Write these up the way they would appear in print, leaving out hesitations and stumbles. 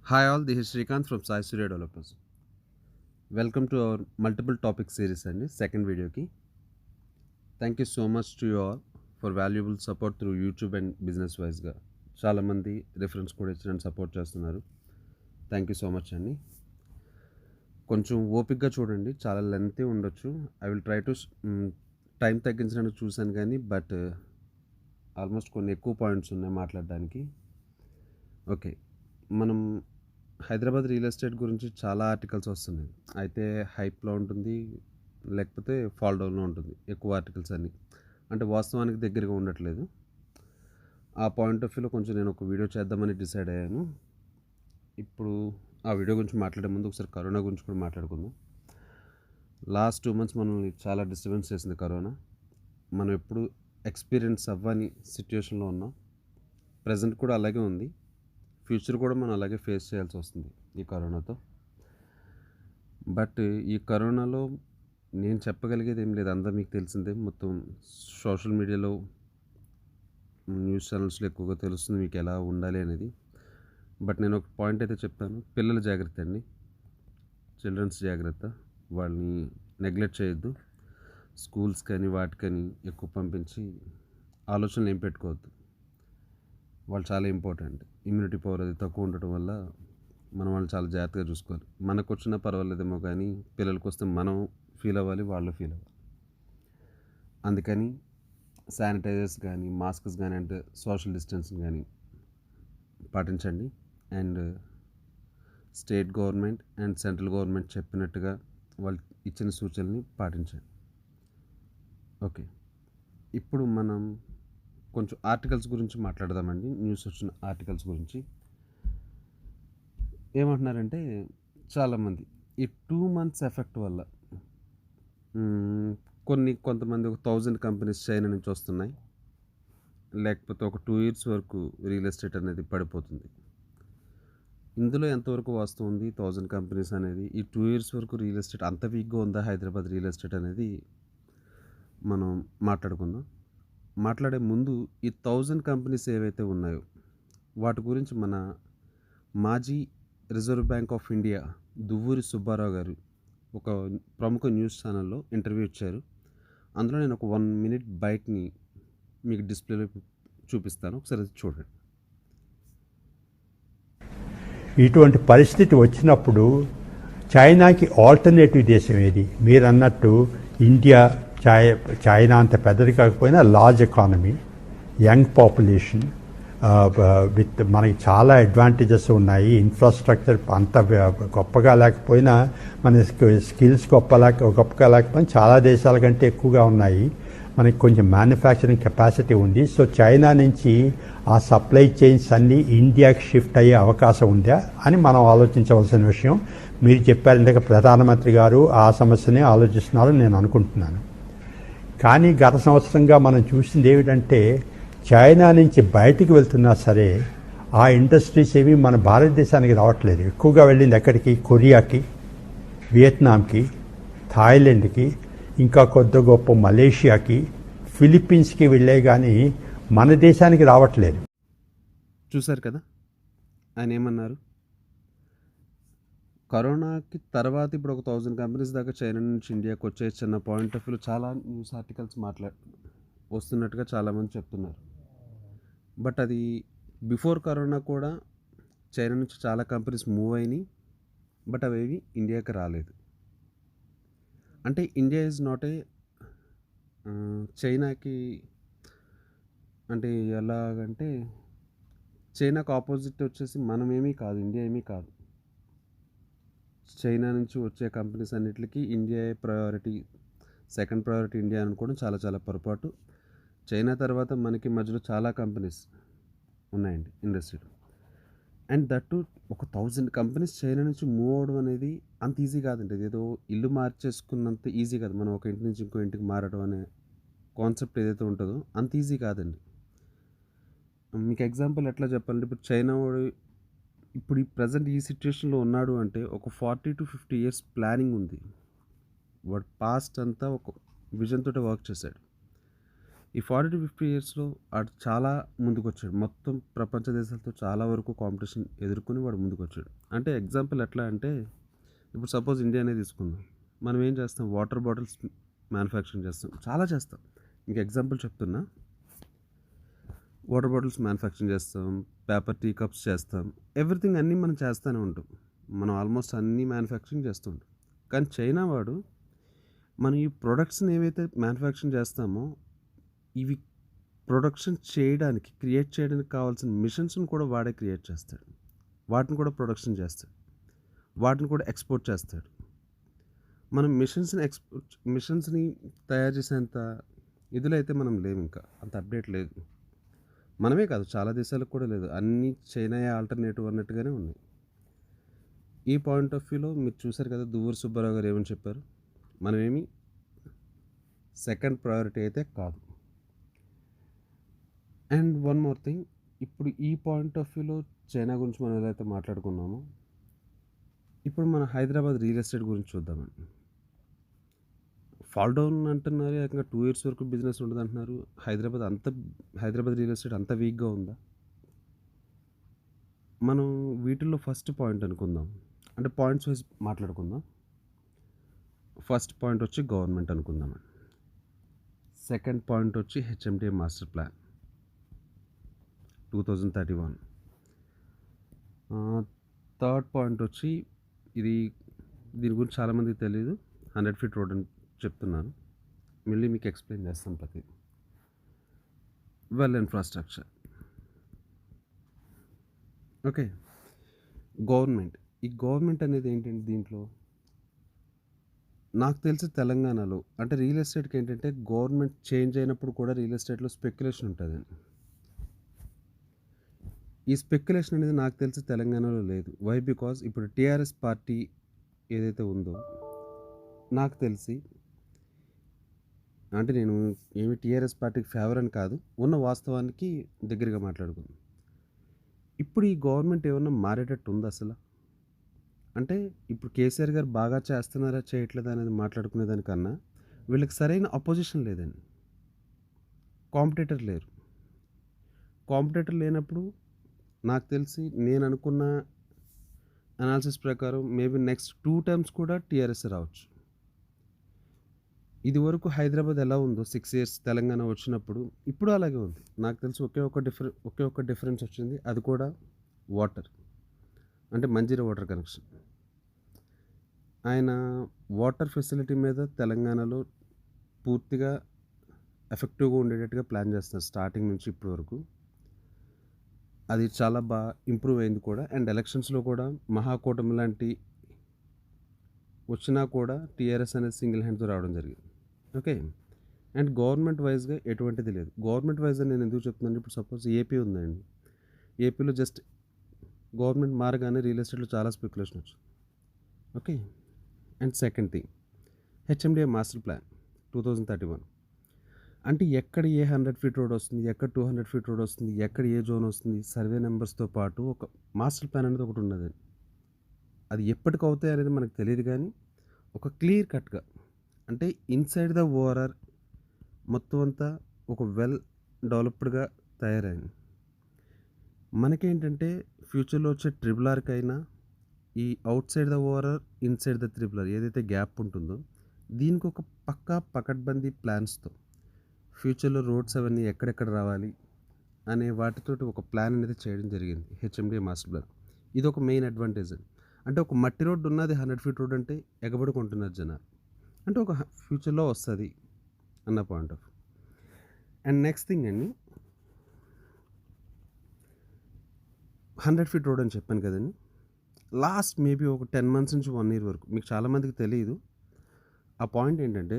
Hi all, this is Srikanth from Sai Surya Developers. Welcome to our multiple topic series and second video ki. Thank you so much to you all for valuable support through YouTube and business wise గా చాలా మంది reference కూడా ఇచ్చి నన్ను support చేస్తున్నారు. Thank you so much అండి. కొంచెం ఓపిక్గా చూడండి, చాలా లెంతీ ఉండొచ్చు. I will try to time తగ్గించడానికి చూశాను కానీ బట్ ఆల్మోస్ట్ కొన్ని ఎక్కువ పాయింట్స్ ఉన్నాయి మాట్లాడడానికి. ఓకే, మనం హైదరాబాద్ రియల్ ఎస్టేట్ గురించి చాలా ఆర్టికల్స్ వస్తున్నాయి. అయితే హైప్లో ఉంటుంది, లేకపోతే ఫాల్ డౌన్లో ఉంటుంది ఎక్కువ ఆర్టికల్స్ అన్నీ. అంటే వాస్తవానికి దగ్గరగా ఉండట్లేదు. ఆ పాయింట్ ఆఫ్ వ్యూలో కొంచెం నేను ఒక వీడియో చేద్దామని డిసైడ్ అయ్యాను. ఇప్పుడు ఆ వీడియో గురించి మాట్లాడే ముందు ఒకసారి కరోనా గురించి కూడా మాట్లాడుకుందాం. లాస్ట్ 2 months మనల్ని చాలా డిస్టర్బెన్స్ చేసింది కరోనా. మనం ఎప్పుడు ఎక్స్పీరియన్స్ అవ్వని సిచ్యువేషన్లో ఉన్నాం. ప్రజెంట్ కూడా అలాగే ఉంది. ఫ్యూచర్ కూడా మనం అలాగే ఫేస్ చేయాల్సి వస్తుంది ఈ కరోనాతో. బట్ ఈ కరోనాలో నేను చెప్పగలిగేది ఏం లేదు, అంతా మీకు తెలిసిందే. మొత్తం సోషల్ మీడియాలో న్యూస్ ఛానల్స్లో ఎక్కువగా తెలుస్తుంది మీకు ఎలా ఉండాలి అనేది. బట్ నేను ఒక పాయింట్ అయితే చెప్తాను, పిల్లల జాగ్రత్త అండి, చిల్డ్రన్స్ జాగ్రత్త. వాళ్ళని నెగ్లెక్ట్ చేయొద్దు. స్కూల్స్ కానీ వాటికని ఎక్కువ పంపించి ఆలోచనలు ఏం పెట్టుకోవద్దు. వాళ్ళు చాలా ఇంపార్టెంట్. ఇమ్యూనిటీ పవర్ అది తక్కువ ఉండటం వల్ల మనం వాళ్ళు చాలా జాగ్రత్తగా చూసుకోవాలి. మనకు వచ్చినా పర్వాలేదేమో కానీ పిల్లలకి వస్తే మనం ఫీల్ అవ్వాలి, వాళ్ళు ఫీల్ అవ్వాలి. అందుకని శానిటైజర్స్ కానీ మాస్క్స్ కానీ అంటే సోషల్ డిస్టెన్స్ కానీ పాటించండి. And state government and central government చెప్పినట్టుగా వాళ్ళు ఇచ్చిన సూచనల్ని పాటించండి. ఓకే, ఇప్పుడు మనం కొంచెం ఆర్టికల్స్ గురించి మాట్లాడదామండి. న్యూస్ వచ్చిన ఆర్టికల్స్ గురించి ఏమంటున్నారంటే చాలామంది ఈ 2 months ఎఫెక్ట్ వల్ల కొంతమంది ఒక 1000 కంపెనీస్ చైనా నుంచి వస్తున్నాయి, లేకపోతే ఒక 2 years వరకు రియల్ ఎస్టేట్ అనేది పడిపోతుంది. ఇందులో ఎంతవరకు వాస్తవం ఉంది 1000 కంపెనీస్ అనేది? ఈ 2 years వరకు రియల్ ఎస్టేట్ అంత వీక్గా ఉందా హైదరాబాద్ రియల్ ఎస్టేట్ అనేది మనం మాట్లాడుకుందాం. మాట్లాడే ముందు ఈ 1000 కంపెనీస్ ఏవైతే ఉన్నాయో వాటి గురించి మన మాజీ reserve bank of India Duvvuri Subbarao గారు ఒక ప్రముఖ న్యూస్ ఛానల్లో ఇంటర్వ్యూ ఇచ్చారు. అందులో నేను ఒక 1 minute బైట్ని మీకు డిస్ప్లేలో చూపిస్తాను, ఒకసారి చూడండి. ఇటువంటి పరిస్థితి వచ్చినప్పుడు చైనాకి ఆల్టర్నేటివ్ దేశం ఏది? మీరు అన్నట్టు ఇండియా చైనా అంత పెద్దది కాకపోయినా large economy, young population, with మనకి చాలా అడ్వాంటేజెస్ ఉన్నాయి. ఇన్ఫ్రాస్ట్రక్చర్ అంత గొప్పగా లేకపోయినా మన స్కిల్స్ గొప్పగా లేకపోయినా చాలా దేశాల కంటే ఎక్కువగా ఉన్నాయి. మనకి కొంచెం మ్యానుఫ్యాక్చరింగ్ కెపాసిటీ ఉంది. సో చైనా నుంచి ఆ సప్లై చైన్స్ అన్నీ ఇండియాకి షిఫ్ట్ అయ్యే అవకాశం ఉందా అని మనం ఆలోచించవలసిన విషయం. మీరు చెప్పారు ఇందాక ప్రధానమంత్రి గారు ఆ సమస్యనే ఆలోచిస్తున్నారు నేను అనుకుంటున్నాను. కానీ గత సంవత్సరంగా మనం చూసింది ఏమిటంటే చైనా నుంచి బయటికి వెళ్తున్నా సరే ఆ ఇండస్ట్రీస్ ఏవి మన భారతదేశానికి రావట్లేదు. ఎక్కువగా వెళ్ళింది ఎక్కడికి? కొరియాకి, వియత్నాంకి, థాయిలాండ్కి, ఇంకా కొద్ది గొప్ప మలేషియాకి, ఫిలిప్పీన్స్కి వెళ్ళే కానీ మన దేశానికి రావట్లేదు. చూశారు కదా ఆయన ఏమన్నారు? కరోనాకి తర్వాత ఇప్పుడు ఒక 1000 కంపెనీస్ దాకా చైనా నుంచి ఇండియాకి వచ్చేయచ్చు అన్న పాయింట్ ఆఫ్ వ్యూలో చాలా న్యూస్ ఆర్టికల్స్ వస్తున్నట్టుగా చాలామంది చెప్తున్నారు. బట్ అది బిఫోర్ కరోనా కూడా చైనా నుంచి చాలా కంపెనీస్ మూవ్ అయినాయి, బట్ అవేవి ఇండియాకి రాలేదు. అంటే ఇండియా ఈజ్ నాట్ ఏ చైనాకి, అంటే ఎలాగంటే చైనాకు ఆపోజిట్ వచ్చేసి మనమేమీ కాదు, ఇండియా ఏమీ కాదు. చైనా నుంచి వచ్చే కంపెనీస్ అన్నిటికీ India priority, second priority India అనుకోవడం చాలా చాలా పొరపాటు. చైనా తర్వాత మనకి మధ్యలో చాలా కంపెనీస్ ఉన్నాయండి ఇండస్ట్రీలో. అండ్ దట్టు ఒక 1000 కంపెనీస్ చైనా నుంచి మూవ్ అవడం అనేది అంత ఈజీ కాదండి. ఏదో ఇల్లు మార్చేసుకున్నంత ఈజీ కాదు. మనం ఒక ఇంటి నుంచి ఇంకో ఇంటికి మారడం అనే కాన్సెప్ట్ ఏదైతే ఉంటుందో అంత ఈజీ కాదండి. మీకు ఎగ్జాంపుల్ ఎట్లా చెప్పాలంటే ఇప్పుడు చైనా వాడు ఇప్పుడు ఈ ప్రజెంట్ ఈ సిచ్యువేషన్లో ఉన్నాడు అంటే ఒక 40 to 50 years ప్లానింగ్ ఉంది. వాడు పాస్ట్ అంతా ఒక విజన్ తోటి వర్క్ చేశాడు. ఈ 40-50 ఇయర్స్‌లో ఆడు చాలా ముందుకొచ్చాడు. మొత్తం ప్రపంచ దేశాలతో చాలా వరకు కాంపిటీషన్ ఎదుర్కొని వాడు ముందుకొచ్చాడు. అంటే ఎగ్జాంపుల్ ఎట్లా అంటే, ఇప్పుడు సపోజ్ ఇండియానే తీసుకుందాం. మనం ఏం చేస్తాం, వాటర్ బాటిల్స్ మ్యానుఫ్యాక్చరింగ్ చేస్తాం. చాలా చేస్తాం. ఇంక ఎగ్జాంపుల్ చెప్తున్నా. వాటర్ బాటిల్స్ మ్యానుఫ్యాక్చరింగ్ చేస్తాం. పేపర్ టీ కప్స్ చేస్తాం. ఎవ్రీథింగ్ అన్నీ మనం చేస్తూనే ఉంటాం. మనం ఆల్మోస్ట్ అన్నీ మ్యానుఫ్యాక్చరింగ్ చేస్తూ ఉంటాం. కానీ చైనా వాడు మనం ఈ ప్రొడక్ట్స్‌ని ఏవైతే మ్యానుఫ్యాక్చరింగ్ చేస్తామో, ఇవి ప్రొడక్షన్ చేయడానికి, క్రియేట్ చేయడానికి కావాల్సిన మిషన్స్‌ని కూడా వాడే క్రియేట్ చేస్తాడు. వాటిని కూడా ప్రొడక్షన్ చేస్తాడు. వాటిని కూడా ఎక్స్‌పోర్ట్ చేస్తాడు. మనం మిషన్స్‌ని తయారు చేసేంత ఇదిలో అయితే మనం లేము ఇంకా. అంత అప్డేట్ లేదు. మనమే కాదు, చాలా దేశాలకు కూడా లేదు. అన్నీ చైనాయే ఆల్టర్‌నేటివ్ అన్నట్టుగానే ఉన్నాయి. ఈ పాయింట్ ఆఫ్ వ్యూలో మీరు చూసారు కదా, దువ్వూరు సుబ్బారావు గారు ఏమని చెప్పారు? మనమేమి సెకండ్ ప్రయారిటీ అయితే కాదు. అండ్ వన్ మోర్ థింగ్, ఇప్పుడు ఈ పాయింట్ ఆఫ్ వ్యూలో చైనా గురించి మనం ఎలా అయితే మాట్లాడుకున్నామో, ఇప్పుడు మన హైదరాబాద్ రియల్ ఎస్టేట్ గురించి చూద్దామండి. ఫాల్ డౌన్ అంటున్నారు, ఏకంగా 2 ఇయర్స్ వరకు బిజినెస్ ఉండదు అంటున్నారు. హైదరాబాద్ రియల్ ఎస్టేట్ అంత వీక్గా ఉందా? మనం వీటిల్లో ఫస్ట్ పాయింట్ అనుకుందాం, అంటే పాయింట్స్ వైజ్ మాట్లాడుకుందాం. ఫస్ట్ పాయింట్ వచ్చి గవర్నమెంట్ అనుకుందామండి. సెకండ్ పాయింట్ వచ్చి HMDA master plan 2031. Third point వచ్చి దీని గురించి చాలామందికి తెలియదు, 100 ఫీట్ రోడ్ అని చెప్తున్నాను. మళ్ళీ మీకు ఎక్స్ప్లెయిన్ చేస్తాను ప్రతిదీ. Well infrastructure. Okay, government. ఈ గవర్నమెంట్ అనేది ఏంటంటే, దీంట్లో నాకు తెలిసి తెలంగాణలో అంటే రియల్ ఎస్టేట్కి ఏంటంటే, గవర్నమెంట్ చేంజ్ అయినప్పుడు కూడా రియల్ ఎస్టేట్లో స్పెక్యులేషన్ ఉంటుందండి. ఈ స్పెక్యులేషన్ అనేది నాకు తెలిసి తెలంగాణలో లేదు. వై? బికాజ్ ఇప్పుడు టీఆర్ఎస్ పార్టీ ఏదైతే ఉందో, నాకు తెలిసి, అంటే నేను ఏమి టీఆర్ఎస్ పార్టీకి ఫేవర్ అని కాదు, ఉన్న వాస్తవానికి దగ్గరగా మాట్లాడుకుందాం. ఇప్పుడు ఈ గవర్నమెంట్ ఏమన్నా మారేటట్టు ఉంది అసలు? అంటే ఇప్పుడు కేసీఆర్ గారు బాగా చేస్తున్నారా చేయట్లేదా అనేది మాట్లాడుకునే దానికన్నా, వీళ్ళకి సరైన అపోజిషన్ లేదండి. కాంపిటేటర్ లేరు. కాంపిటేటర్ లేనప్పుడు నాకు తెలిసి, నేను అనుకున్న అనాలిసిస్ ప్రకారం మేబీ నెక్స్ట్ 2 టైమ్స్ కూడా టీఆర్ఎస్ రావచ్చు. ఇది వరకు హైదరాబాద్ ఎలా ఉందో 6 ఇయర్స్ తెలంగాణ వచ్చినప్పుడు, ఇప్పుడు అలాగే ఉంది. నాకు తెలిసి ఒకే ఒక్క డిఫరెన్స్ వచ్చింది. అది కూడా వాటర్, అంటే మంజీరా వాటర్ కనెక్షన్. ఆయన వాటర్ ఫెసిలిటీ మీద తెలంగాణలో పూర్తిగా ఎఫెక్టివ్గా ఉండేటట్టుగా ప్లాన్ చేస్తున్నారు స్టార్టింగ్ నుంచి ఇప్పటి వరకు. అది చాలా బాగా ఇంప్రూవ్ అయింది కూడా. అండ్ ఎలక్షన్స్లో కూడా మహాకూటమి లాంటి వచ్చినా కూడా టీఆర్ఎస్ అనేది సింగిల్ హ్యాండ్తో రావడం జరిగింది. ఓకే, అండ్ గవర్నమెంట్ వైజ్గా ఎటువంటిది లేదు. గవర్నమెంట్ వైజ్గా నేను ఎందుకు చెప్తున్నాను, ఇప్పుడు సపోజ్ ఏపీ ఉందండి. ఏపీలో జస్ట్ గవర్నమెంట్ మారగానే రియల్ ఎస్టేట్లో చాలా స్పెక్యులేషన్ వచ్చింది. Okay, and second thing, HMDA master plan 2031. అంటే ఎక్కడ ఏ 100 ఫీట్ రోడ్ వస్తుంది, ఎక్కడ 200 ఫీట్ రోడ్ వస్తుంది, ఎక్కడ ఏ జోన్ వస్తుంది, సర్వే నెంబర్స్తో పాటు ఒక మాస్టర్ ప్లాన్ అనేది ఒకటి ఉన్నది. అది ఎప్పటికి అవుతాయి అనేది మనకు తెలియదు, కానీ ఒక క్లియర్ కట్గా, అంటే ఇన్సైడ్ ద ఓఆర్ఆర్ మొత్తం అంతా ఒక వెల్ డెవలప్డ్గా తయారైంది. మనకేంటంటే ఫ్యూచర్లో వచ్చే ట్రిపుల్ అయినా ఈ out side the ORR, inside the triple ఏదైతే గ్యాప్ ఉంటుందో, దీనికి ఒక పకడ్బందీ ప్లాన్స్తో ఫ్యూచర్లో రోడ్స్ అవన్నీ ఎక్కడెక్కడ రావాలి అనే వాటితోటి ఒక ప్లాన్ అనేది చేయడం జరిగింది, హెచ్ఎండిఏ మాస్టర్ ప్లాన్. ఇది ఒక మెయిన్ అడ్వాంటేజ్. అంటే ఒక మట్టి రోడ్డు ఉన్నది 100 ఫీట్ రోడ్ అంటే ఎగబడుకుంటున్నారు జనాలు. అంటే ఒక ఫ్యూచర్లో వస్తుంది అన్న point of. And next thing అండి, 100 ఫీట్ రోడ్ అని చెప్పాను కదండి. లాస్ట్ మేబీ ఒక 10 months నుంచి 1 year వరకు మీకు చాలామందికి తెలియదు. ఆ పాయింట్ ఏంటంటే,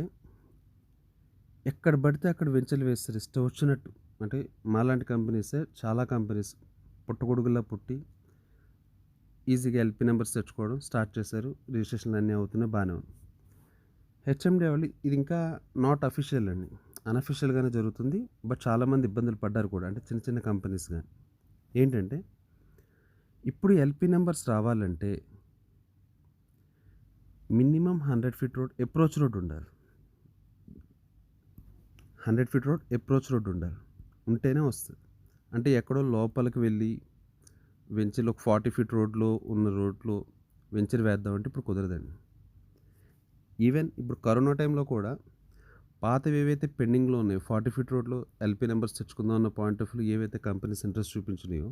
ఎక్కడ పడితే అక్కడ వెంచర్లు వేస్తారు ఇష్టం వచ్చినట్టు. అంటే మాలాంటి కంపెనీసే, చాలా కంపెనీస్ పుట్టగొడుగులా పుట్టి ఈజీగా ఎల్పీ నెంబర్స్ తెచ్చుకోవడం స్టార్ట్ చేశారు. రిజిస్ట్రేషన్లు అన్నీ అవుతున్నాయి, బాగానే ఉంది. హెచ్ఎండిఏ వాళ్ళు ఇది ఇంకా నాట్ అఫీషియల్ అండి, అన్అఫీషియల్గానే జరుగుతుంది. బట్ చాలామంది ఇబ్బందులు పడ్డారు కూడా, అంటే చిన్న చిన్న కంపెనీస్ కానీ. ఏంటంటే, ఇప్పుడు ఎల్పీ నెంబర్స్ రావాలంటే minimum 100 feet road approach road ఉండాలి. 100 ఫీట్ రోడ్ అప్రోచ్ రోడ్ ఉండాలి, ఉంటేనే వస్తుంది. అంటే ఎక్కడో లోపలికి వెళ్ళి వెంచర్లు ఒక 40 ఫీట్ రోడ్లో ఉన్న రోడ్లో వెంచర్ వేద్దామంటే ఇప్పుడు కుదరదండి. ఈవెన్ ఇప్పుడు కరోనా టైంలో కూడా పాతవి ఏవైతే పెండింగ్లో ఉన్నాయో 40 ఫీట్ రోడ్లో ఎల్పీ నెంబర్స్ తెచ్చుకుందాం అన్న పాయింట్ ఆఫ్ వ్యూ ఏవైతే కంపెనీస్ ఇంట్రెస్ట్ చూపించినాయో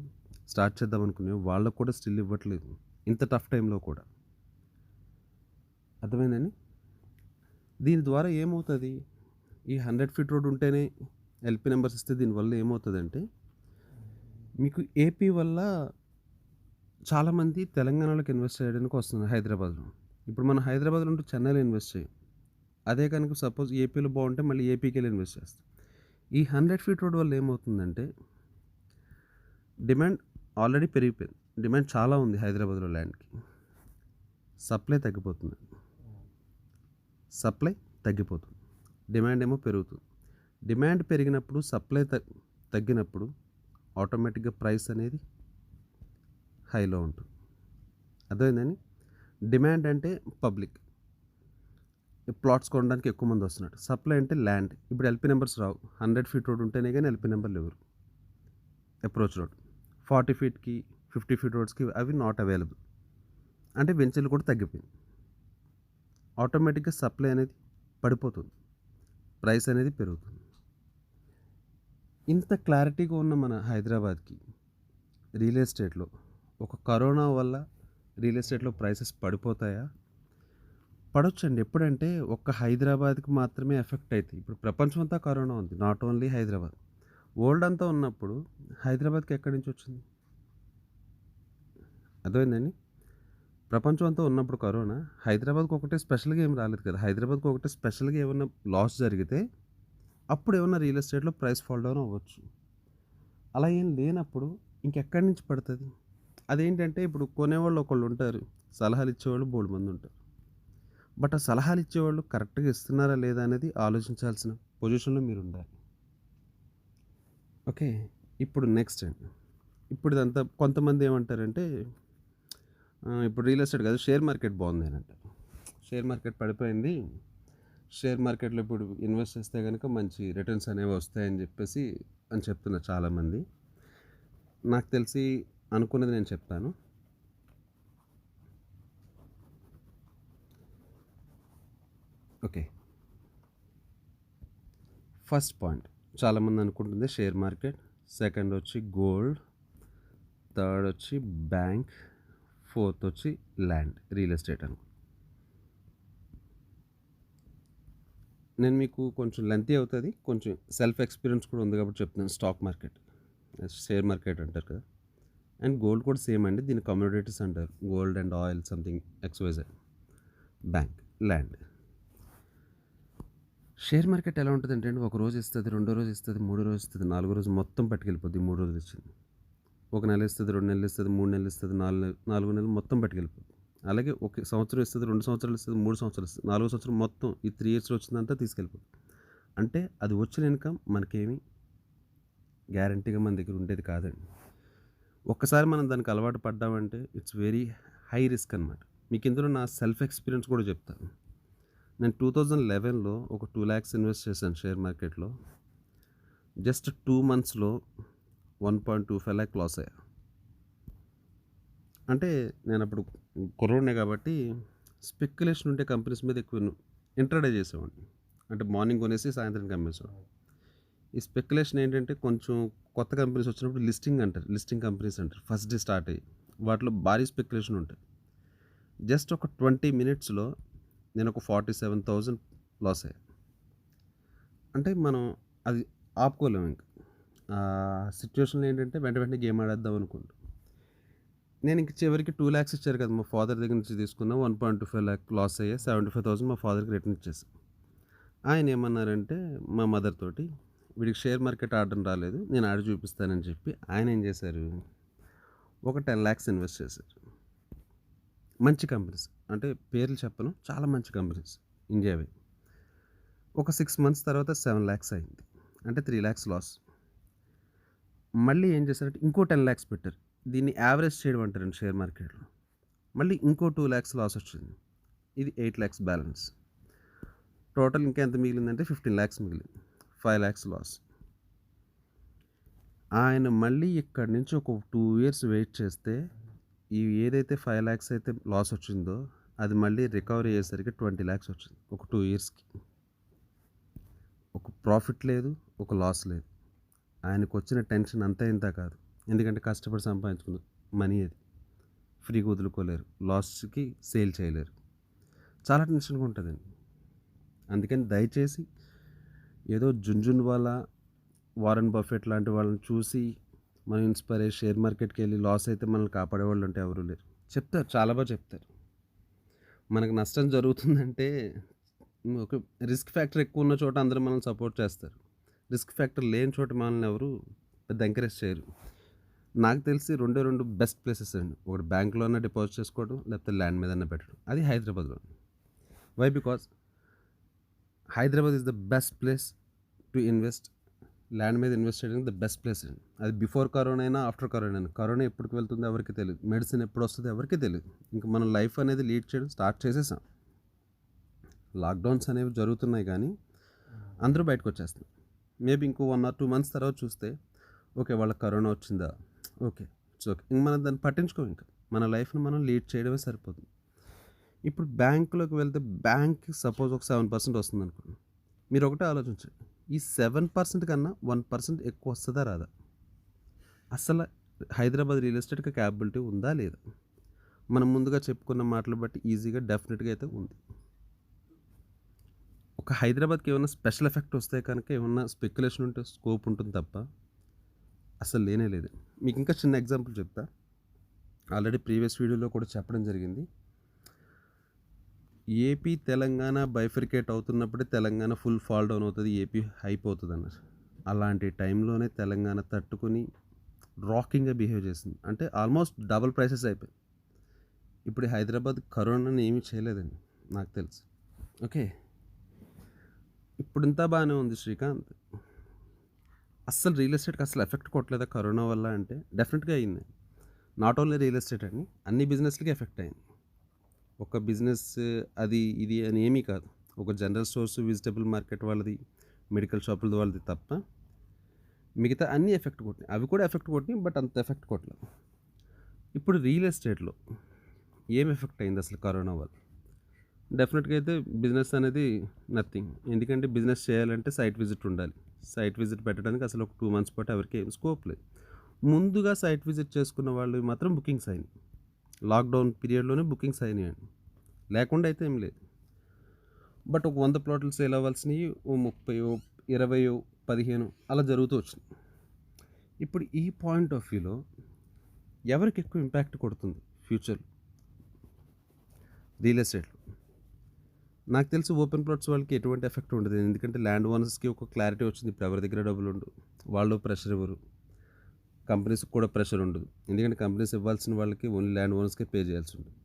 స్టార్ట్ చేద్దాం అనుకున్నాయో వాళ్ళకు కూడా స్టిల్ ఇవ్వట్లేదు ఇంత టఫ్ టైంలో కూడా. అర్థమైందని దీని ద్వారా ఏమవుతుంది, ఈ 100 ఫీట్ రోడ్ ఉంటేనే ఎల్పీ నెంబర్స్ ఇస్తే దీనివల్ల ఏమవుతుందంటే మీకు ఏపీ వల్ల చాలామంది తెలంగాణలోకి ఇన్వెస్ట్ చేయడానికి వస్తున్నారు హైదరాబాద్లో. ఇప్పుడు మనం హైదరాబాద్లో ఉంటూ చెన్నైలో ఇన్వెస్ట్ చేయం. అదే కనుక సపోజ్ ఏపీలో బాగుంటే మళ్ళీ ఏపీకి వెళ్ళి ఇన్వెస్ట్ చేస్తాం. ఈ 100 ఫీట్ రోడ్ వల్ల ఏమవుతుందంటే డిమాండ్ ఆల్రెడీ పెరిగిపోయింది, డిమాండ్ చాలా ఉంది హైదరాబాద్లో ల్యాండ్కి, సప్లై తగ్గిపోతుంది. సప్లై తగ్గిపోతుంది, డిమాండ్ ఏమో పెరుగుతుంది. డిమాండ్ పెరిగినప్పుడు సప్లై తగ్గినప్పుడు ఆటోమేటిక్గా ప్రైస్ అనేది హైలో ఉంటుంది. అర్థమైందని డిమాండ్ అంటే పబ్లిక్ ప్లాట్స్ కొనడానికి ఎక్కువ మంది వస్తున్నాడు, సప్లై అంటే ల్యాండ్. ఇప్పుడు ఎల్పీ నెంబర్స్ రావు, 100 ఫీట్ రోడ్ ఉంటేనే కానీ ఎల్పీ నెంబర్లు ఎవరు. అప్రోచ్ రోడ్ 40 ఫీట్కి 50 ఫీట్ రోడ్స్కి అవి నాట్ అవైలబుల్, అంటే వెంచర్లు కూడా తగ్గిపోయింది. ఆటోమేటిక్గా సప్లై అనేది పడిపోతుంది, ప్రైస్ అనేది పెరుగుతుంది. ఇంత క్లారిటీగా ఉన్న మన హైదరాబాద్కి రియల్ ఎస్టేట్లో ఒక కరోనా వల్ల రియల్ ఎస్టేట్లో ప్రైసెస్ పడిపోతాయా? పడొచ్చండి. ఎప్పుడంటే ఒక్క హైదరాబాద్కి మాత్రమే ఎఫెక్ట్ అవుతాయి. ఇప్పుడు ప్రపంచం అంతా కరోనా ఉంది, నాట్ ఓన్లీ హైదరాబాద్. వరల్డ్ అంతా ఉన్నప్పుడు హైదరాబాద్కి ఎక్కడి నుంచి వచ్చింది? అర్థమైందండి. ప్రపంచం అంతా ఉన్నప్పుడు కరోనా హైదరాబాద్కి ఒకటే స్పెషల్గా ఏం రాలేదు కదా. హైదరాబాద్కి ఒకటే స్పెషల్గా ఏమన్నా లాస్ జరిగితే అప్పుడు ఏమన్నా రియల్ ఎస్టేట్లో ప్రైస్ ఫాల్ డౌన్ అవ్వచ్చు. అలా ఏం లేనప్పుడు ఇంకెక్కడి నుంచి పడుతుంది? అదేంటంటే ఇప్పుడు కొనేవాళ్ళు ఒకళ్ళు ఉంటారు, సలహాలు ఇచ్చేవాళ్ళు బోల్డ్ మంది ఉంటారు. బట్ ఆ సలహాలు ఇచ్చేవాళ్ళు కరెక్ట్గా ఇస్తున్నారా లేదా అనేది ఆలోచించాల్సిన పొజిషన్లో మీరు ఉండాలి. ఓకే, ఇప్పుడు నెక్స్ట్ అండి. ఇప్పుడు ఇదంతా కొంతమంది ఏమంటారంటే ఇప్పుడు రియల్ ఎస్టేట్ కాదు షేర్ మార్కెట్ బాగుంది అని అంటారు. షేర్ మార్కెట్ పడిపోయింది, షేర్ మార్కెట్లో ఇప్పుడు ఇన్వెస్ట్ చేస్తే కనుక మంచి రిటర్న్స్ అనేవి వస్తాయని చెప్పేసి అని చెప్తున్నారు చాలామంది. నాకు తెలిసి అనుకున్నది నేను చెప్తాను. ఓకే, ఫస్ట్ పాయింట్ చాలామంది అనుకుంటుంది షేర్ మార్కెట్, సెకండ్ వచ్చి గోల్డ్, థర్డ్ వచ్చి బ్యాంక్, ఫోర్త్ వచ్చి ల్యాండ్, రియల్ ఎస్టేట్ అని. నేను మీకు కొంచెం లెంతీ అవుతుంది, కొంచెం సెల్ఫ్ ఎక్స్పీరియన్స్ కూడా ఉంది కాబట్టి చెప్తున్నాను. స్టాక్ మార్కెట్, షేర్ మార్కెట్ అంటారు కదా, అండ్ గోల్డ్ కూడా సేమ్ అండి, దీన్ని కమోడిటీస్ అంటారు, gold and oil something XYZ. Bank, land. Share market ఎలా ఉంటుంది అంటే ఒక రోజు ఇస్తుంది, రెండో రోజు ఇస్తుంది, మూడో రోజు ఇస్తుంది, నాలుగో రోజు మొత్తం పట్టుకెళ్ళిపోద్ది. 3 రోజులు ఇచ్చింది, ఒక నెల ఇస్తుంది, 2 నెలలు ఇస్తుంది, 3 నెలలు ఇస్తుంది, 4 నెలలు మొత్తం పట్టుకెళ్ళిపోద్ది. అలాగే ఒక సంవత్సరం ఇస్తుంది, 2 సంవత్సరాలు ఇస్తుంది, 3 సంవత్సరాలు ఇస్తుంది, 4వ సంవత్సరం మొత్తం ఈ 3 ఇయర్స్లో వచ్చిందంతా తీసుకెళ్ళిపోతుంది. అంటే అది వచ్చిన ఇన్కమ్ మనకేమి గ్యారంటీగా మన దగ్గర ఉండేది కాదండి. ఒక్కసారి మనం దానికి అలవాటు పడ్డామంటే ఇట్స్ వెరీ హై రిస్క్ అనమాట. మీకు ఇందులో నా సెల్ఫ్ ఎక్స్పీరియన్స్ కూడా చెప్తాను. నేను 2011లో ఒక 2 lakhs ఇన్వెస్ట్ చేశాను షేర్ మార్కెట్లో. జస్ట్ 2 monthsలో 1.25 lakh లాస్ అయ్యా. అంటే నేను అప్పుడు కుర్రోడ్నే కాబట్టి స్పెక్యులేషన్ ఉంటే కంపెనీస్ మీద ఎక్కువ ఇంట్రాడే చేసేవాడిని. అంటే మార్నింగ్ కొనేసి సాయంత్రం అమ్మేసేవాడిని. ఈ స్పెక్యులేషన్ ఏంటంటే కొంచెం కొత్త కంపెనీస్ వచ్చినప్పుడు లిస్టింగ్ కంపెనీస్ అంటారు, ఫస్ట్ డే స్టార్ట్ అయ్యి వాటిలో భారీ స్పెక్యులేషన్ ఉంటాయి. జస్ట్ ఒక 20 minutesలో నేను ఒక 47,000 లాస్ అయ్యా. అంటే మనం అది ఆపుకోలేము. ఇంకా ఆ సిచ్యువేషన్లో ఏంటంటే వెంటనే గేమ్ ఆడేద్దాం అనుకుంటాం. నేను ఇంక చివరికి 2 lakhs ఇచ్చారు కదా మా ఫాదర్ దగ్గర నుంచి తీసుకున్న, 1.25 lakh లాస్ అయ్యే 75,000 మా ఫాదర్కి రిటర్న్ ఇచ్చేసాను. ఆయన ఏమన్నారంటే మా మదర్ తోటి, వీడికి షేర్ మార్కెట్ ఆడడం రాలేదు, నేను ఆడి చూపిస్తానని చెప్పి ఆయన ఏం చేశారు, ఒక 10 lakhs ఇన్వెస్ట్ చేశారు. మంచి కంపెనీస్, అంటే పేర్లు చెప్పను, చాలా మంచి కంపెనీస్ ఇండియావి. ఒక 6 months తర్వాత 7 lakhs అయింది, అంటే 3 lakhs లాస్. మళ్ళీ ఏం చేశారంటే ఇంకో 10 lakhs పెట్టారు, దీన్ని యావరేజ్ చేయడం అంటారండి షేర్ మార్కెట్లో. మళ్ళీ ఇంకో 2 lakhs లాస్ వచ్చింది, ఇది 8 lakhs బ్యాలెన్స్. టోటల్ ఇంకా ఎంత మిగిలిందంటే 15 lakhs మిగిలింది. 5 lakhs లాస్. ఆయన మళ్ళీ ఇక్కడి నుంచి ఒక 2 years వెయిట్ చేస్తే ఈ ఏదైతే 5 lakhs అయితే లాస్ వచ్చిందో అది మళ్ళీ రికవరీ అయ్యేసరికి 20 lakhs వచ్చింది ఒక 2 yearsకి. ఒక ప్రాఫిట్ లేదు, ఒక లాస్ లేదు. ఆయనకు వచ్చిన టెన్షన్ అంతా ఇంత కాదు, ఎందుకంటే కష్టపడి సంపాదించుకున్న మనీ అది ఫ్రీగా వదులుకోలేరు, లాస్కి సేల్ చేయలేరు, చాలా టెన్షన్గా ఉంటుందండి. అందుకని దయచేసి ఏదో జున్జున్ వాళ్ళ వారన్ బఫెట్ లాంటి వాళ్ళని చూసి మనం ఇన్స్పైర్ అయ్యి షేర్ మార్కెట్కి వెళ్ళి లాస్ అయితే మనల్ని కాపాడే వాళ్ళు ఉంటే ఎవరు లేరు. చెప్తారు, చాలా బాగా చెప్తారు. మనకు నష్టం జరుగుతుందంటే ఒక రిస్క్ ఫ్యాక్టర్ ఎక్కువ ఉన్న చోట అందరూ మనల్ని సపోర్ట్ చేస్తారు, రిస్క్ ఫ్యాక్టర్ లేని చోట మనల్ని ఎవరు పెద్ద ఎంకరేజ్ చేయరు. నాకు తెలిసి రెండు బెస్ట్ ప్లేసెస్ అండి. ఒకటి బ్యాంక్లోనే డిపాజిట్ చేసుకోవడం, లేకపోతే ల్యాండ్ మీదనే పెట్టడం. అది హైదరాబాద్లో. Why? Because Hyderabad is the best place to invest. Land మీద ఇన్వెస్ట్ చేయడానికి ద బెస్ట్ ప్లేస్ అండి. అది బిఫోర్ కరోనా అయినా ఆఫ్టర్ కరోనా అయినా. కరోనా ఎప్పటికి వెళ్తుందో ఎవరికి తెలియదు, మెడిసిన్ ఎప్పుడు వస్తుందో ఎవరికి తెలియదు. ఇంకా మనం లైఫ్ అనేది లీడ్ చేయడం స్టార్ట్ చేసేసాం. లాక్డౌన్స్ అనేవి జరుగుతున్నాయి కానీ అందరూ బయటకు వచ్చేస్తున్నారు. మేబీ ఇంకో 1 or 2 months తర్వాత చూస్తే ఓకే వాళ్ళకి కరోనా వచ్చిందా, ఓకే ఇట్స్ ఓకే, ఇంక మనం దాన్ని పట్టించుకోం. ఇంకా మన లైఫ్ని మనం లీడ్ చేయడమే సరిపోతుంది. ఇప్పుడు బ్యాంకులోకి వెళ్తే బ్యాంక్కి సపోజ్ ఒక 7% వస్తుంది అనుకోండి. మీరు ఒకటే ఆలోచించండి, ఈ 7% కన్నా 1% ఎక్కువ వస్తుందా రాదా? అసలు హైదరాబాద్ రియల్ ఎస్టేట్కి క్యాపబిలిటీ ఉందా లేదా? మనం ముందుగా చెప్పుకున్న మాటలు బట్టి ఈజీగా డెఫినెట్గా అయితే ఉంది. ఒక హైదరాబాద్కి ఏమైనా స్పెషల్ ఎఫెక్ట్ వస్తే కనుక ఏమన్నా స్పెక్యులేషన్ ఉంటే స్కోప్ ఉంటుంది తప్ప అసలు లేనే లేదు. మీకు ఇంకా చిన్న ఎగ్జాంపుల్ చెప్తా, ఆల్రెడీ ప్రీవియస్ వీడియోలో కూడా చెప్పడం జరిగింది. ఏపీ తెలంగాణ బైఫర్కేట్ అవుతున్నప్పుడే తెలంగాణ ఫుల్ ఫాల్ డౌన్ అవుతుంది, ఏపీ హైప్ అవుతుంది అన్నారు. అలాంటి టైంలోనే తెలంగాణ తట్టుకుని రాకింగ్గా బిహేవ్ చేసింది. అంటే ఆల్మోస్ట్ డబుల్ ప్రైసెస్ అయిపోయి. ఇప్పుడు హైదరాబాద్ కరోనాని ఏమీ చేయలేదండి నాకు తెలుసు. ఓకే, ఇప్పుడు ఇంత బాగానే ఉంది శ్రీకాంత్. అస్సలు రియల్ ఎస్టేట్కి అసలు ఎఫెక్ట్ కొట్టలేదా కరోనా వల్ల అంటే డెఫినెట్గా అయింది. నాట్ ఓన్లీ రియల్ ఎస్టేట్ అండి, అన్ని బిజినెస్లకి ఎఫెక్ట్ అయింది. ఒక బిజినెస్ అది ఇది అని ఏమీ కాదు, ఒక జనరల్ స్టోర్స్ వెజిటబుల్ మార్కెట్ వాళ్ళది, మెడికల్ షాపుల వాళ్ళది తప్ప మిగతా అన్నీ ఎఫెక్ట్ కొట్టినాయి. అవి కూడా ఎఫెక్ట్ కొట్టినాయి, బట్ అంత ఎఫెక్ట్ కొట్టలేదు. ఇప్పుడు రియల్ ఎస్టేట్లో ఏం ఎఫెక్ట్ అయింది అసలు కరోనా వల్ల? డెఫినెట్గా అయితే బిజినెస్ అనేది నథింగ్. ఎందుకంటే బిజినెస్ చేయాలంటే సైట్ విజిట్ ఉండాలి. సైట్ విజిట్ పెట్టడానికి అసలు ఒక 2 months పాటు ఎవరికి ఏం స్కోప్ లేదు. ముందుగా సైట్ విజిట్ చేసుకున్న వాళ్ళు మాత్రం బుకింగ్స్ అయినాయి. లాక్డౌన్ పీరియడ్లోనే బుకింగ్స్ అయినాయండి, లేకుండా అయితే ఏం లేదు. బట్ ఒక 100 ప్లాట్లు సేల్ అవ్వాల్సినవి 30, 20, 15 అలా జరుగుతూ వచ్చినాయి. ఇప్పుడు ఈ పాయింట్ ఆఫ్ వ్యూలో ఎవరికి ఎక్కువ ఇంపాక్ట్ కొడుతుంది ఫ్యూచర్ రియల్ ఎస్టేట్లో? నాకు తెలిసి ఓపెన్ ప్లాట్స్ వాళ్ళకి ఎటువంటి ఎఫెక్ట్ ఉండదు, ఎందుకంటే ల్యాండ్ ఓనర్స్కి ఒక క్లారిటీ వచ్చింది. ఇప్పుడు ఎవరి దగ్గర డబ్బులు ఉండవు, వాళ్ళు ప్రెషర్ ఇవ్వరు, కంపెనీస్కి కూడా ప్రెషర్ ఉండదు. ఎందుకంటే కంపెనీస్ ఇవ్వాల్సిన వాళ్ళకి ఓన్లీ ల్యాండ్ ఓనర్స్కే పే చేయాల్సి ఉంటుంది.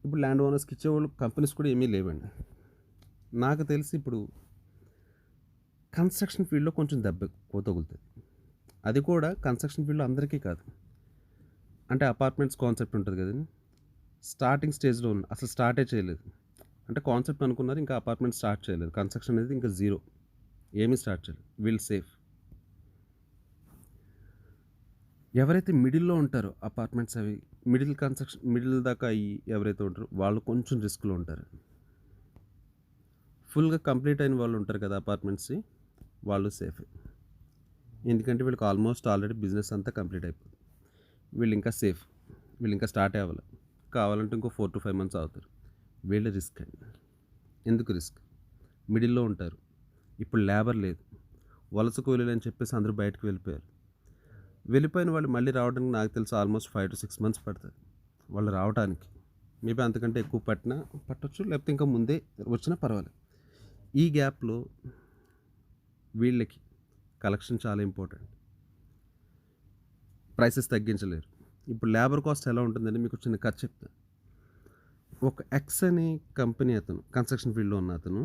ఇప్పుడు ల్యాండ్ ఓనర్స్కి ఇచ్చేవాళ్ళు కంపెనీస్ కూడా ఏమీ లేవండి. నాకు తెలిసి ఇప్పుడు కన్స్ట్రక్షన్ ఫీల్డ్లో కొంచెం దెబ్బ ఎక్కువ తగులుతుంది. అది కూడా కన్స్ట్రక్షన్ ఫీల్డ్లో అందరికీ కాదు. అంటే అపార్ట్మెంట్స్ కాన్సెప్ట్ ఉంటుంది కదండి, స్టార్టింగ్ స్టేజ్లో ఉన్న, అసలు స్టార్టే చేయలేదు. అంటే కాన్సెప్ట్ అనుకున్నారు, ఇంకా అపార్ట్మెంట్ స్టార్ట్ చేయలేదు, కన్స్ట్రక్షన్ అనేది ఇంకా జీరో, ఏమీ స్టార్ట్ చేయలేదు. We'll safe. ఎవరైతే మిడిల్లో ఉంటారో అపార్ట్మెంట్స్ అవి మిడిల్ దాకా అయ్యి ఎవరైతే ఉంటారో వాళ్ళు కొంచెం రిస్క్లో ఉంటారు. ఫుల్గా కంప్లీట్ అయిన వాళ్ళు ఉంటారు కదా అపార్ట్మెంట్స్, వాళ్ళు సేఫ్. ఎందుకంటే వీళ్ళకి ఆల్మోస్ట్ ఆల్రెడీ బిజినెస్ అంతా కంప్లీట్ అయిపోతుంది. వీళ్ళు ఇంకా సేఫ్, వీళ్ళు ఇంకా స్టార్ట్ అవ్వాలి, కావాలంటే ఇంకో 4 to 5 months అవుతారు. వీళ్ళ రిస్క్ అండి. ఎందుకు రిస్క్? మిడిల్లో ఉంటారు. ఇప్పుడు లేబర్ లేదు, వలస కూలీలు అని చెప్పేసి అందరూ బయటకు వెళ్ళిపోయారు. వెళ్ళిపోయిన వాళ్ళు మళ్ళీ రావడానికి నాకు తెలిసి ఆల్మోస్ట్ 5 to 6 months పడుతుంది వాళ్ళు రావడానికి. మేబీ అంతకంటే ఎక్కువ పట్టొచ్చు, లేకపోతే ఇంకా ముందే వచ్చినా పర్వాలేదు. ఈ గ్యాప్లో వీళ్ళకి కలెక్షన్ చాలా ఇంపార్టెంట్. ప్రైసెస్ తగ్గించలేరు. ఇప్పుడు లేబర్ కాస్ట్ ఎలా ఉంటుందని మీకు చిన్న కథ చెప్తాను. ఒక ఎక్స్ అనే కంపెనీ అతను, కన్స్ట్రక్షన్ ఫీల్డ్లో ఉన్న అతను,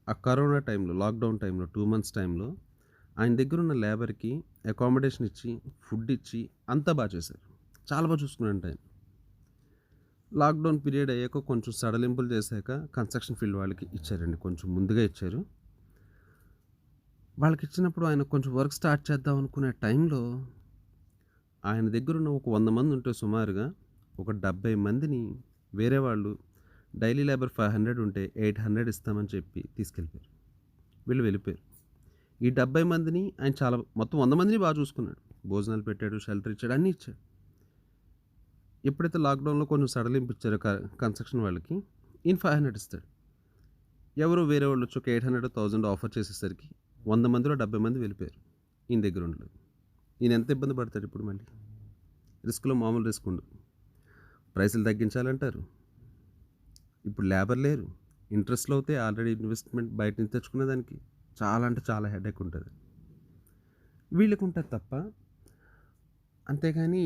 ఆ కరోనా టైంలో, లాక్డౌన్ టైంలో 2 months టైంలో ఆయన దగ్గర ఉన్న లేబర్కి అకామిడేషన్ ఇచ్చి, ఫుడ్ ఇచ్చి అంతా బాగా చేశారు, చాలా బాగా చూసుకున్నారంట ఆయన. లాక్డౌన్ పీరియడ్ అయ్యాక కొంచెం సడలింపులు చేశాక కన్స్ట్రక్షన్ ఫీల్డ్ వాళ్ళకి ఇచ్చారండి, కొంచెం ముందుగా ఇచ్చారు. వాళ్ళకి ఇచ్చినప్పుడు ఆయన కొంచెం వర్క్ స్టార్ట్ చేద్దాం అనుకునే టైంలో ఆయన దగ్గర ఉన్న ఒక 100 మంది ఉంటే సుమారుగా ఒక 70 మందిని వేరే వాళ్ళు డైలీ లేబర్ 500 ఉంటే 800 ఇస్తామని చెప్పి తీసుకెళ్ళిపోయారు. వీళ్ళు వెళ్ళిపోయారు. ఈ 70 మందిని ఆయన చాలా మొత్తం 100 మందిని బాగా చూసుకున్నాడు. భోజనాలు పెట్టాడు, షెల్టర్ ఇచ్చాడు, అన్నీ ఇచ్చాడు. ఎప్పుడైతే లాక్డౌన్లో కొంచెం సడలింపు ఇచ్చారో కన్స్ట్రక్షన్ వాళ్ళకి ఈయన 500 ఇస్తాడు. ఎవరో వేరే వాళ్ళు వచ్చి ఒక 800, 1000 ఆఫర్ చేసేసరికి 100 మందిలో 70 మంది వెళ్ళిపోయారు. ఈయన దగ్గర ఉండలేదు. ఈయన ఎంత ఇబ్బంది పడతాడు ఇప్పుడు మళ్ళీ? రిస్క్లో మామూలు రిస్క్ ఉండదు. ప్రైసులు తగ్గించాలంటారు. ఇప్పుడు లేబర్ లేరు. ఇంట్రెస్ట్లో అయితే ఆల్రెడీ ఇన్వెస్ట్మెంట్ బయట నుంచి తెచ్చుకునే దానికి చాలా అంటే చాలా హెడేక్ ఉంటుంది. వీళ్ళకి ఉంటుంది తప్ప, అంతేగాని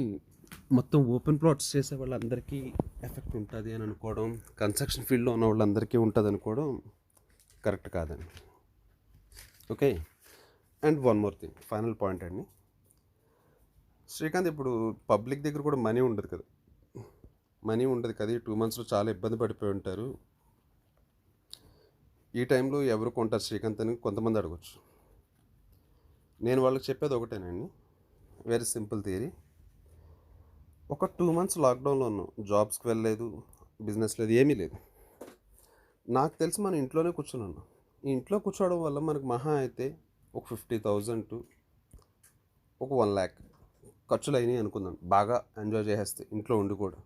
మొత్తం ఓపెన్ ప్లాట్స్ చేసే వాళ్ళందరికీ ఎఫెక్ట్ ఉంటుంది అని అనుకోవడం, కన్స్ట్రక్షన్ ఫీల్డ్లో ఉన్న వాళ్ళందరికీ ఉంటుంది అనుకోవడం కరెక్ట్ కాదండి. Okay. And one more thing, final point అండి. శ్రీకాంత్, ఇప్పుడు పబ్లిక్ దగ్గర కూడా మనీ ఉండదు కదా. మనీ ఉండదు కదా. ఈ 2 monthsలో చాలా ఇబ్బంది పడిపోయి ఉంటారు. ఈ టైంలో ఎవరు కొంటారు శ్రీకాంత్ అని కొంతమంది అడగచ్చు. నేను వాళ్ళకి చెప్పేది ఒకటేనండి, వెరీ సింపుల్ థియరీ. ఒక 2 months లాక్డౌన్లో ఉన్నాం. జాబ్స్కి వెళ్ళలేదు, బిజినెస్ లేదు, ఏమీ లేదు. నాకు తెలిసి మనం ఇంట్లోనే కూర్చున్నాను. ఈ ఇంట్లో కూర్చోవడం వల్ల మనకు మహా అయితే ఒక 50,000 టు ఒక 1 lakh ఖర్చులు అయినాయి అనుకుందాం. బాగా ఎంజాయ్ చేసేస్తే ఇంట్లో ఉండి కూడా.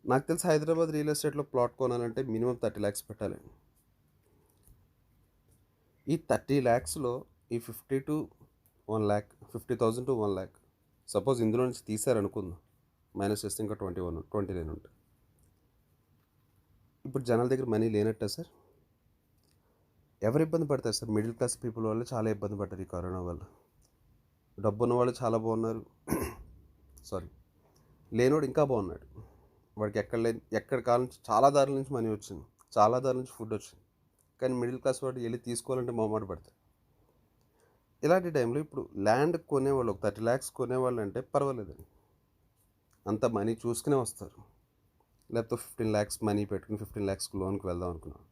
నాకు తెలిసి హైదరాబాద్ రియల్ ఎస్టేట్లో ప్లాట్ కొనాలంటే మినిమం 30 lakhs పెట్టాలండి. ఈ 30 lakhsలో ఈ 50 to 1 lakh, 50,000 to 1 lakh suppose ఇందులో నుంచి తీసారనుకుందాం, మైనస్ చేస్తే ఇంకా 29 ఉంటుంది. ఇప్పుడు జనాల దగ్గర మనీ లేనట్టే సార్. ఎవరు ఇబ్బంది పడతారు సార్? మిడిల్ క్లాస్ పీపుల్ వాళ్ళు చాలా ఇబ్బంది పడ్డారు ఈ కరోనా వల్ల. డబ్బు ఉన్న వాళ్ళు చాలా బాగున్నారు, సారీ, లేనోడు ఇంకా బాగున్నాడు. వాడికి ఎక్కడ కాలం నుంచి చాలా దారుల నుంచి మనీ వచ్చింది, చాలా దారుల నుంచి ఫుడ్ వచ్చింది. కానీ మిడిల్ క్లాస్ వాడు వెళ్ళి తీసుకోవాలంటే మొహమాట పడతారు. ఇలాంటి టైంలో ఇప్పుడు ల్యాండ్ కొనేవాళ్ళు ఒక 30 lakhs కొనేవాళ్ళు అంటే పర్వాలేదండి, అంత మనీ చూసుకునే వస్తారు. లేకపోతే 15 lakhs మనీ పెట్టుకుని 15 lakhs లోన్కి వెళ్దాం అనుకున్నాం.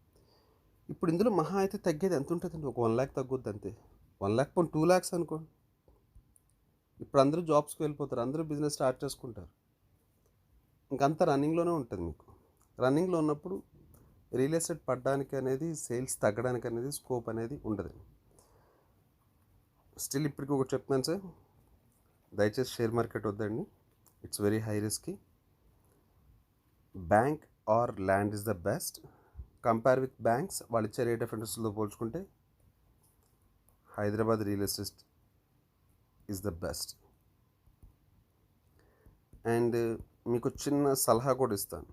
ఇప్పుడు ఇందులో మహా అయితే తగ్గేది ఎంత ఉంటుందండి? ఒక 1 lakh తగ్గుద్ది అంతే. 1 lakh పోనీ 2 lakhs అనుకోండి. ఇప్పుడు అందరూ జాబ్స్కి వెళ్ళిపోతారు, అందరూ బిజినెస్ స్టార్ట్ చేసుకుంటారు. ఇంకంతా రన్నింగ్లోనే ఉంటుంది మీకు. రన్నింగ్లో ఉన్నప్పుడు రియల్ ఎస్టేట్ పడడానికి అనేది, సేల్స్ తగ్గడానికి అనేది స్కోప్ అనేది ఉండదు. స్టిల్ ఇప్పటికీ ఒకటి చెప్తున్నాను సార్, దయచేసి షేర్ మార్కెట్ వద్దండి. It's very high risky. Bank or land is the best. Compare with banks, వాళ్ళు ఇచ్చే రేట్ ఆఫ్ ఇంట్రెస్ట్తో పోల్చుకుంటే Hyderabad real estate is the best. And మీకు చిన్న సలహా కూడా ఇస్తాను.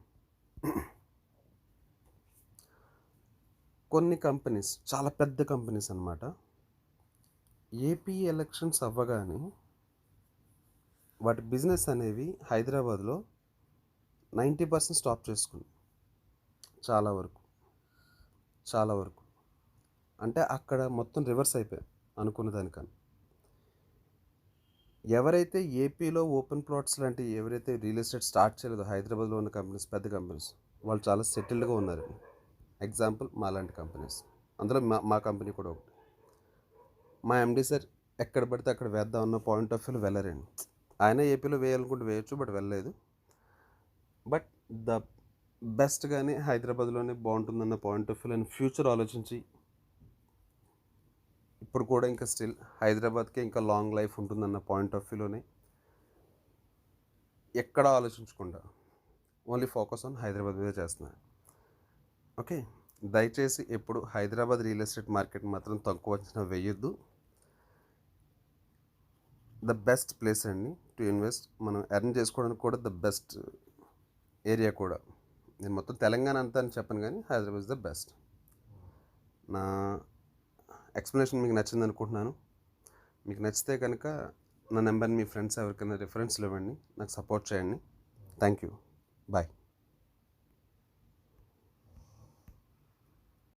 కొన్ని కంపెనీస్, చాలా పెద్ద కంపెనీస్ అన్నమాట, ఏపీ ఎలక్షన్స్ అవ్వగానే వాటి బిజినెస్ అనేవి హైదరాబాద్లో 90% స్టాప్ చేసుకుంది. చాలా వరకు అంటే అక్కడ మొత్తం రివర్స్ అయిపోయాయి అనుకున్న దానికన్నా. ఎవరైతే ఏపీలో ఓపెన్ ప్లాట్స్ లాంటి ఎవరైతే రియల్ ఎస్టేట్ స్టార్ట్ చేయలేదో హైదరాబాద్లో ఉన్న కంపెనీస్, పెద్ద కంపెనీస్, వాళ్ళు చాలా సెటిల్డ్గా ఉన్నారు. ఎగ్జాంపుల్ మా లాంటి కంపెనీస్, అందులో మా కంపెనీ కూడా ఒకటి. మా ఎండి సార్ ఎక్కడ పడితే అక్కడ వేద్దాం అన్న పాయింట్ ఆఫ్ వ్యూలో వెళ్ళారండి. ఆయన ఏపీలో వేయాలనుకుంటే వేయచ్చు, బట్ వెళ్ళలేదు. బట్ ద బెస్ట్ కానీ హైదరాబాద్లోనే బాగుంటుందన్న పాయింట్ ఆఫ్ వ్యూలో ఫ్యూచర్ ఆలోచించి, ఇప్పుడు కూడా ఇంకా స్టిల్ హైదరాబాద్కే ఇంకా లాంగ్ లైఫ్ ఉంటుందన్న పాయింట్ ఆఫ్ వ్యూలోనే ఎక్కడ ఆలోచించకుండా ఓన్లీ ఫోకస్ ఆన్ హైదరాబాద్ మీద చేస్తున్నారు. ఓకే, దయచేసి ఎప్పుడు హైదరాబాద్ రియల్ ఎస్టేట్ మార్కెట్ మాత్రం తక్కువ అంచనా వేయొద్దు. ద బెస్ట్ ప్లేస్ అండి టు ఇన్వెస్ట్. మనం ఎర్న్ చేసుకోవడానికి కూడా ద బెస్ట్ ఏరియా కూడా. నేను మొత్తం తెలంగాణ అంతా అని చెప్పను, కానీ హైదరాబాద్ ఇస్ ద బెస్ట్. నా ఎక్స్ప్లెనేషన్ మీకు నచ్చింది అనుకుంటున్నాను. మీకు నచ్చితే కనుక నా నెంబర్ని మీ ఫ్రెండ్స్ ఎవరికైనా రిఫరెన్స్లు ఇవ్వండి, నాకు సపోర్ట్ చేయండి. Thank you, bye.